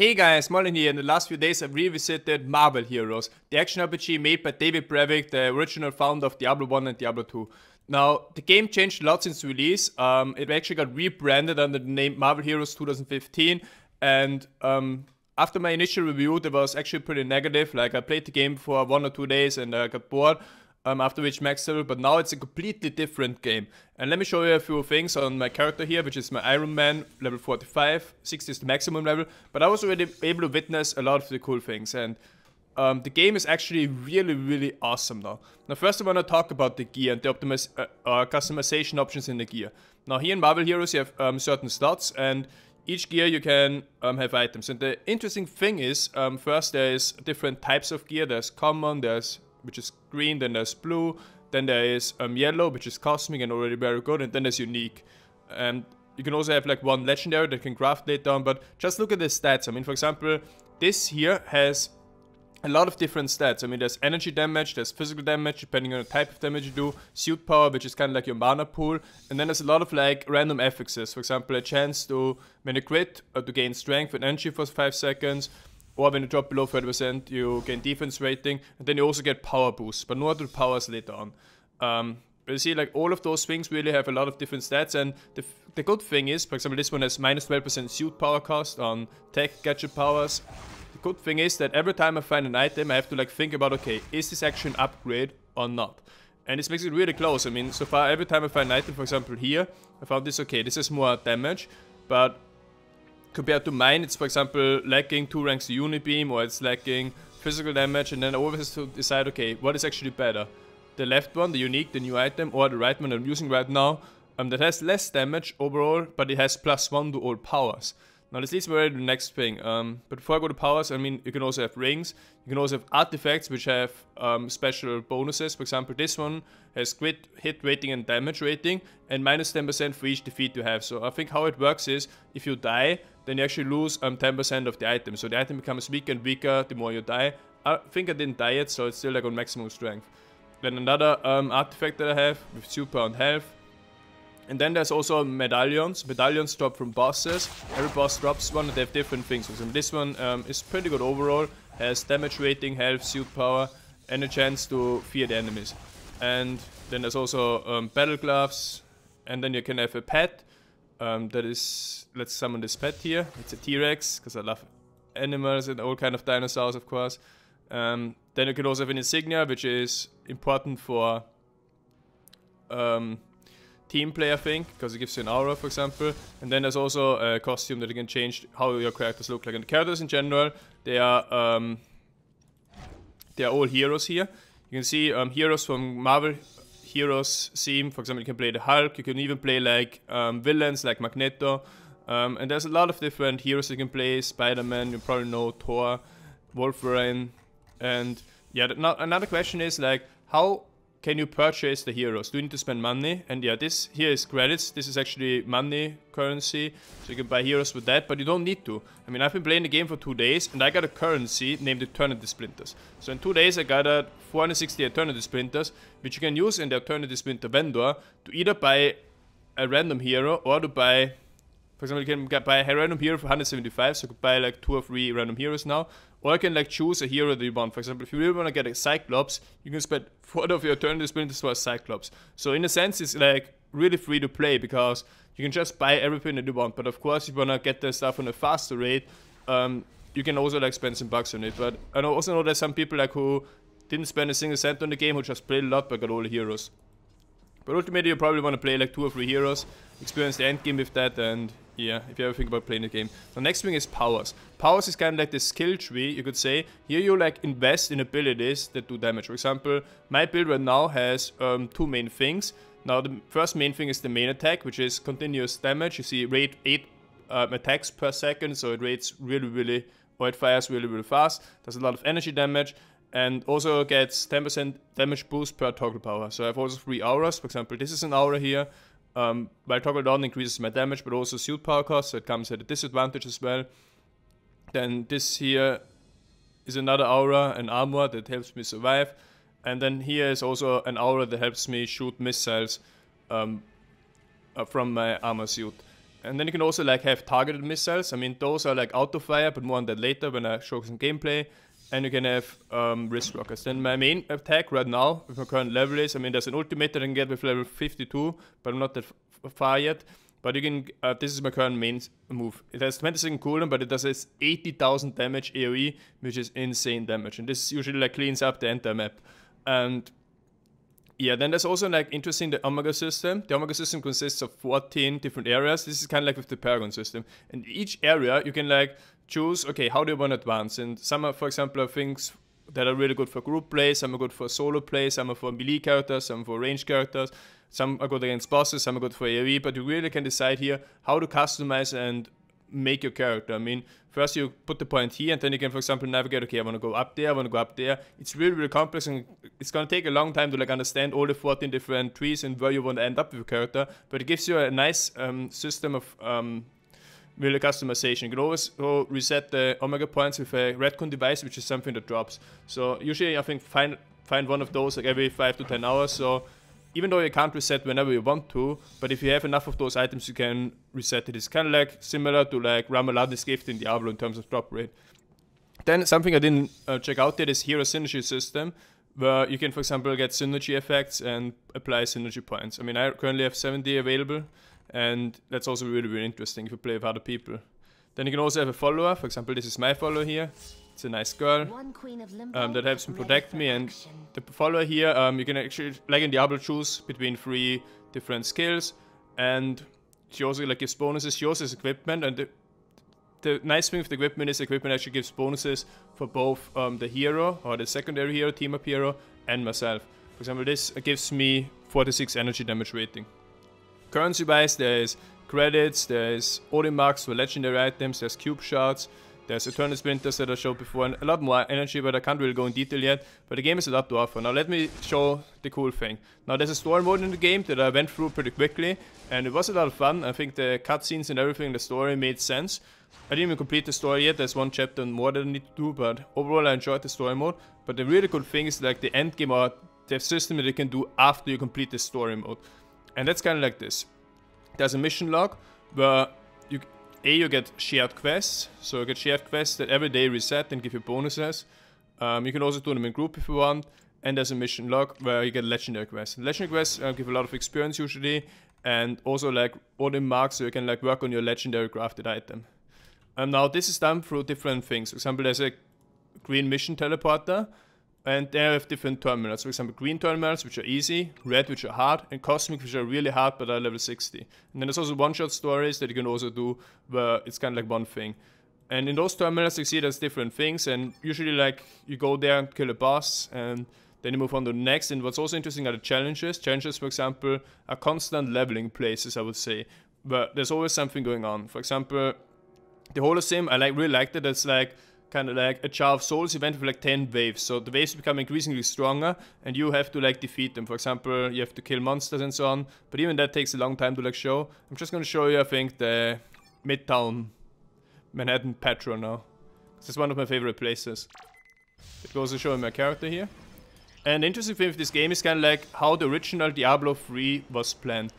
Hey guys, Moldran here. In the last few days I've revisited Marvel Heroes, the action RPG made by David Brevik, the original founder of Diablo 1 and Diablo 2. Now, the game changed a lot since release. It actually got rebranded under the name Marvel Heroes 2015, and after my initial review that was actually pretty negative. Like, I played the game for 1 or 2 days and I got bored. After which maxed level, but now it's a completely different game. And let me show you a few things on my character here, which is my Iron Man, level 45, 60 is the maximum level, but I was already able to witness a lot of the cool things, and the game is actually really awesome now. Now first I want to talk about the gear and the customization options in the gear. Now here in Marvel Heroes you have certain slots, and each gear you can have items. And the interesting thing is, first there is different types of gear. There's common, which is green, then there's blue, then there is yellow, which is cosmic and already very good, and then there's unique. And you can also have like one legendary that can craft later on, but just look at the stats. I mean, for example, this here has a lot of different stats. I mean, there's energy damage, there's physical damage, depending on the type of damage you do, suit power, which is kind of like your mana pool, and then there's a lot of like random affixes. For example, a chance to, when you crit, to gain strength and energy for 5 seconds, or when you drop below 30%, you gain defense rating, and then you also get power boosts, but no other powers later on. But you see, like, all of those things really have a lot of different stats, and the good thing is, for example, this one has minus 12% suit power cost on tech gadget powers. The good thing is that every time I find an item, I have to like think about, okay, is this actually an upgrade or not? And this makes it really close. I mean, so far, every time I find an item, for example, here, I found this, okay, this is more damage, but compared to mine, it's, for example, lacking 2 ranks to Unibeam, or it's lacking physical damage, and then I always have to decide, okay, what is actually better? The left one, the unique, the new item, or the right one I'm using right now, that has less damage overall, but it has +1 to all powers. Now this leads me to the next thing, but before I go to powers, I mean, you can also have rings, you can also have artifacts which have special bonuses. For example, this one has crit, hit rating and damage rating, and minus 10% for each defeat you have. So I think how it works is, if you die, then you actually lose 10% of the item. So the item becomes weaker and weaker the more you die. I think I didn't die yet, so it's still like on maximum strength. Then another artifact that I have with super and health. And then there's also medallions. Medallions drop from bosses. Every boss drops one and they have different things. So this one is pretty good overall. Has damage rating, health, suit power, and a chance to fear the enemies. And then there's also battle gloves. And then you can have a pet. That is, let's summon this pet here. It's a T-Rex, because I love animals and all kind of dinosaurs, of course. Then you can also have an insignia, which is important for team play, I think, because it gives you an aura, for example. And then there's also a costume that you can change how your characters look like. And the characters in general, they are all heroes here. You can see heroes from Marvel Heroes theme. For example, you can play the Hulk. You can even play like villains like Magneto. And there's a lot of different heroes you can play. Spider-Man, you probably know, Thor, Wolverine. And yeah, now another question is like, how can you purchase the heroes? Do you need to spend money? And yeah, this here is credits. This is actually money currency, so you can buy heroes with that, but you don't need to. I mean, I've been playing the game for 2 days, and I got a currency named Eternity Splinters. So in 2 days, I gathered 460 Eternity Splinters, which you can use in the Eternity Splinter vendor to either buy a random hero or to buy, for example, you can buy a random hero for 175, so you could buy like 2 or 3 random heroes now. Or you can like choose a hero that you want. For example, if you really want to get a Cyclops, you can spend 4 of your Eternity Splinters for a Cyclops. So in a sense, it's like really free to play, because you can just buy everything that you want. But of course, if you want to get the stuff on a faster rate, you can also like spend some bucks on it. But I also know there's some people like who didn't spend a single cent on the game, who just played a lot but got all the heroes. But ultimately, you probably want to play like 2 or 3 heroes, experience the end game with that, and yeah, if you ever think about playing the game. The next thing is powers. Powers is kind of like the skill tree, you could say. Here you like invest in abilities that do damage. For example, my build right now has 2 main things. Now the first main thing is the main attack, which is continuous damage. You see rate 8 attacks per second, so it rates really, or it fires really fast. Does a lot of energy damage. And also gets 10% damage boost per toggle power. So I have also 3 auras. For example, this is an aura here. While toggle down increases my damage, but also suit power cost, so it comes at a disadvantage as well. Then this here is another aura, an armor that helps me survive. And then here is also an aura that helps me shoot missiles from my armor suit. And then you can also like have targeted missiles. I mean, those are like auto fire, but more on that later when I show some gameplay. And you can have wrist rockets. Then my main attack right now, with my current level is, I mean, there's an ultimate that I can get with level 52, but I'm not that far yet. But you can, this is my current main move. It has 20-second cooldown, but it does 80,000 damage AoE, which is insane damage. And this usually like cleans up the entire map. And yeah, then there's also like interesting the Omega system. The Omega system consists of 14 different areas. This is kind of like with the Paragon system. And each area you can like choose, okay, how do you want to advance? And some are, for example, are things that are really good for group play, some are good for solo play, some are for melee characters, some for range characters, some are good against bosses, some are good for AoE, but you really can decide here how to customize and make your character. I mean, first you put the point here, and then you can, for example, navigate, okay, I want to go up there, I want to go up there. It's really, really complex, and it's going to take a long time to like understand all the 14 different trees and where you want to end up with your character, but it gives you a nice system of really customization. You can always go reset the Omega points with a Redcon device, which is something that drops. So usually I think find one of those like every 5 to 10 hours. So even though you can't reset whenever you want to, but if you have enough of those items, you can reset it. It's kind of like similar to like Ramaladi's gift in Diablo in terms of drop rate. Then something I didn't check out yet is Hero Synergy system, where you can, for example, get synergy effects and apply synergy points. I mean, I currently have 70 available, and that's also really, really interesting if you play with other people. Then you can also have a follower. For example, this is my follower here. It's a nice girl that helps me protect me, and the follower here, you can actually, like in Diablo, choose between 3 different skills, and she also like gives bonuses. She also has equipment, and the nice thing with the equipment is equipment actually gives bonuses for both the hero, or the secondary hero, team up hero, and myself. For example, this gives me 46 energy damage rating. Currency wise, there's credits, there's Odin marks for legendary items, there's cube shards, there's eternal splinters that I showed before, and a lot more energy, but I can't really go in detail yet. But the game is a lot to offer. Now let me show the cool thing. Now there's a story mode in the game that I went through pretty quickly, and it was a lot of fun. I think the cutscenes and everything in the story made sense. I didn't even complete the story yet, there's one chapter more that I need to do, but overall I enjoyed the story mode. But the really good thing is like the end game, or the system that you can do after you complete the story mode. And that's kind of like this. There's a mission log where you get shared quests. So you get shared quests that every day reset and give you bonuses. You can also do them in group if you want. And there's a mission log where you get legendary quests. And legendary quests give a lot of experience usually, and also like Odin marks, so you can like work on your legendary crafted item. Now this is done through different things. For example, there's a green mission teleporter, and they have different terminals. For example, green terminals, which are easy, red, which are hard, and cosmic, which are really hard but are level 60. And then there's also one-shot stories that you can also do where it's kind of like one thing. And in those terminals you see there's different things, and usually like you go there and kill a boss, and then you move on to the next. And what's also interesting are the challenges. Challenges, for example, are constant leveling places, I would say, but there's always something going on. For example, the Holosim, I really liked it. It's like kind of like a Jar of Souls event with like 10 waves. So the waves become increasingly stronger, and you have to like defeat them. For example, you have to kill monsters and so on. But even that takes a long time to like show. I'm just going to show you, I think, the Midtown Manhattan Petro now. This is one of my favorite places. It goes to show my character here. And the interesting thing with this game is kind of like how the original Diablo 3 was planned.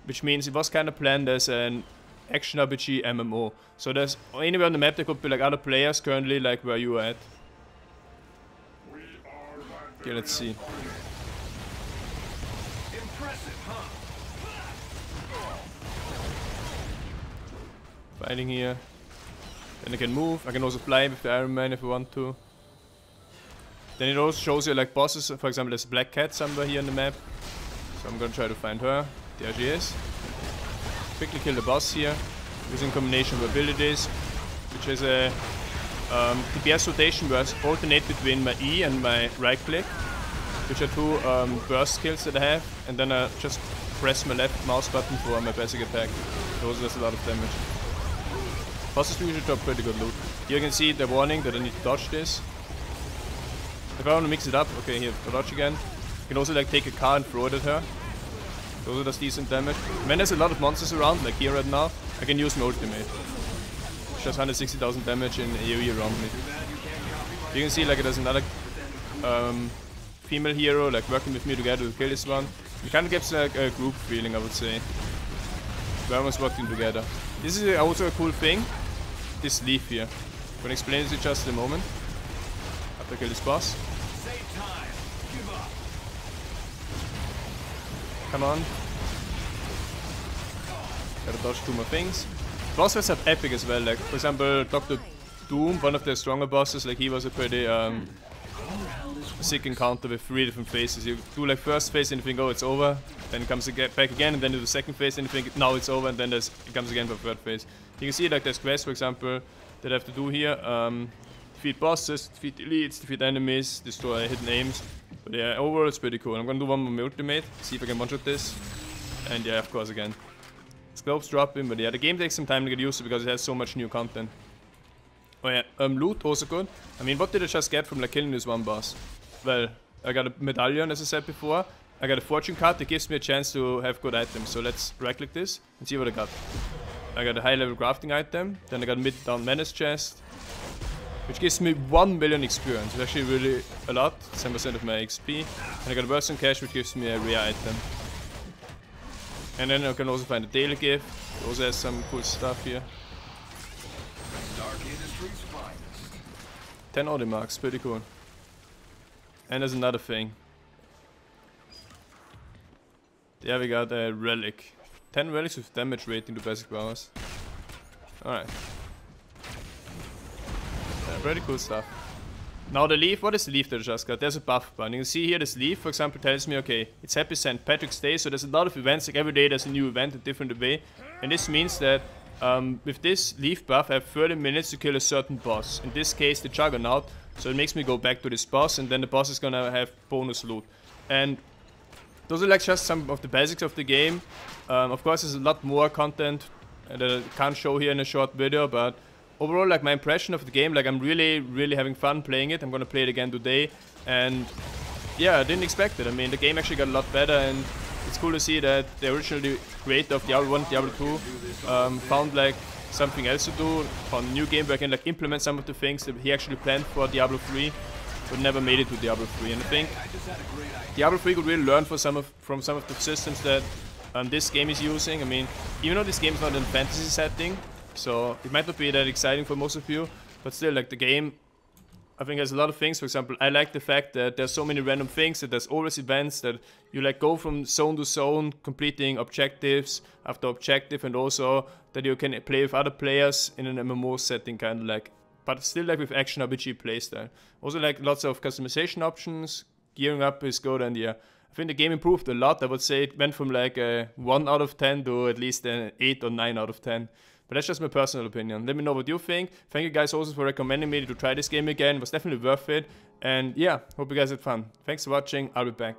Which means it was kind of planned as an Action RPG MMO. So there's anywhere on the map there could be like other players currently, like where you are at. Okay, let's see. Fighting here. Then I can move. I can also fly with the Iron Man if I want to. Then it also shows you like bosses. For example, there's a black cat somewhere here on the map. So I'm gonna try to find her. There she is. Quickly kill the boss here, using combination of abilities, which is a DPS rotation where I alternate between my E and my right click, which are two burst skills that I have, and then I just press my left mouse button for my basic attack. Those does a lot of damage. Bosses usually drop pretty good loot. Here you can see the warning that I need to dodge this. If I want to mix it up, okay, here, dodge again. You can also like take a car and throw it at her. Also does decent damage. When there's a lot of monsters around, like here right now, I can use my ultimate. Which does 160,000 damage in AoE around me. You can see like there's another female hero like working with me together to kill this one. It kind of gives like a group feeling, I would say. We're almost working together. This is also a cool thing. This leaf here. I'm gonna explain it in just a moment. After I kill this boss. Come on. Gotta dodge 2 more things. Boss fights are epic as well. Like, for example, Dr. Doom, one of the stronger bosses, like he was a pretty sick encounter with 3 different phases. You do like first phase and you think, oh, it's over. Then it comes back again, and then do the second phase and you think, now it's over, and then it comes again for third phase. You can see like there's quests, for example, that I have to do here. Defeat bosses, defeat elites, defeat enemies, destroy hidden aims. But yeah, overall it's pretty cool. I'm gonna do one more ultimate, see if I can one-shot this. And yeah, of course again. Scopes dropping, but yeah, the game takes some time to get used to because it has so much new content. Oh yeah, loot also good. I mean, what did I just get from like killing this one boss? Well, I got a medallion, as I said before. I got a fortune card that gives me a chance to have good items. So let's right-click this and see what I got. I got a high-level crafting item. Then I got a mid-down menace chest, which gives me 1 million experience. It's actually really a lot, 10% of my XP. And I got a burst in cash, which gives me a rare item. And then I can also find a daily gift. It also has some cool stuff here. 10 audio marks, pretty cool. And there's another thing. There we got a relic. 10 relics with damage rating to basic powers. Alright. Yeah, pretty cool stuff. Now the leaf, what is the leaf that I just got? There's a buff button. You can see here this leaf, for example, tells me, okay, it's Happy St. Patrick's Day, so there's a lot of events, like every day there's a new event, a different way. And this means that with this leaf buff, I have 30 minutes to kill a certain boss. In this case, the Juggernaut. So it makes me go back to this boss, and then the boss is gonna have bonus loot. And those are like just some of the basics of the game. Of course, there's a lot more content that I can't show here in a short video, but overall, like my impression of the game, like I'm really having fun playing it. I'm gonna play it again today, and yeah, I didn't expect it. I mean, the game actually got a lot better, and it's cool to see that the original creator of Diablo 1, Diablo 2 found like something else to do, found a new game where I can like implement some of the things that he actually planned for Diablo 3, but never made it to Diablo 3. And I think Diablo 3 could really learn from some of the systems that this game is using. I mean, even though this game is not in a fantasy setting, so it might not be that exciting for most of you, but still, like the game, I think there's a lot of things. For example, I like the fact that there's so many random things, that there's always events, that you like go from zone to zone, completing objectives after objective, and also that you can play with other players in an MMO setting, kind of like, but still like with Action RPG playstyle. Also like lots of customization options, gearing up is good, and yeah, I think the game improved a lot. I would say it went from like a 1 out of 10 to at least an 8 or 9 out of 10. But that's just my personal opinion. Let me know what you think. Thank you guys also for recommending me to try this game again. It was definitely worth it. And yeah, hope you guys had fun. Thanks for watching. I'll be back.